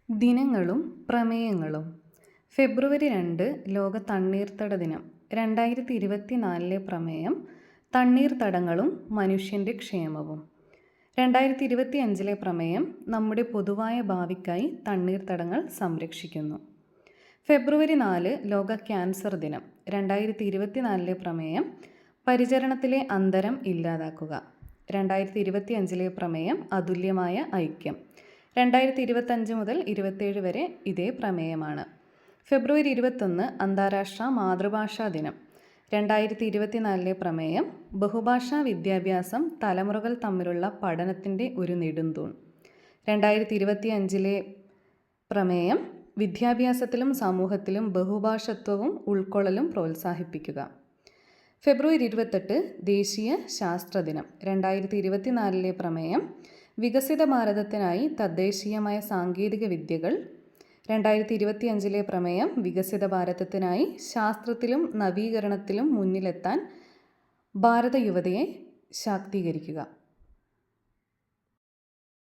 ദിനങ്ങളും പ്രമേയങ്ങളും. ഫെബ്രുവരി 2 ലോക തണ്ണീർത്തട ദിനം. 2024 പ്രമേയം തണ്ണീർത്തടങ്ങളും മനുഷ്യൻ്റെ ക്ഷേമവും. 2025 പ്രമേയം നമ്മുടെ പൊതുവായ ഭാവിക്കായി തണ്ണീർത്തടങ്ങൾ സംരക്ഷിക്കുന്നു. ഫെബ്രുവരി 4 ലോക ക്യാൻസർ ദിനം. 2024 പ്രമേയം പരിചരണത്തിലെ അന്തരം ഇല്ലാതാക്കുക. 2025 പ്രമേയം അതുല്യമായ ഐക്യം. 2025 മുതൽ 27 വരെ ഇതേ പ്രമേയമാണ്. ഫെബ്രുവരി 21 അന്താരാഷ്ട്ര മാതൃഭാഷാ ദിനം. 2024 പ്രമേയം ബഹുഭാഷാ വിദ്യാഭ്യാസം തലമുറകൾ തമ്മിലുള്ള പഠനത്തിൻ്റെ ഒരു നെടുന്തൂൺ. 2025 പ്രമേയം വിദ്യാഭ്യാസത്തിലും സമൂഹത്തിലും ബഹുഭാഷത്വവും ഉൾക്കൊള്ളലും പ്രോത്സാഹിപ്പിക്കുക. ഫെബ്രുവരി 28 ദേശീയ ശാസ്ത്ര ദിനം. 2024 പ്രമേയം വികസിത ഭാരതത്തിനായി തദ്ദേശീയമായ സാങ്കേതിക വിദ്യകൾ. 2025 പ്രമേയം വികസിത ഭാരതത്തിനായി ശാസ്ത്രത്തിലും നവീകരണത്തിലും മുന്നിലെത്താൻ ഭാരത യുവതയെ ശാക്തീകരിക്കുക.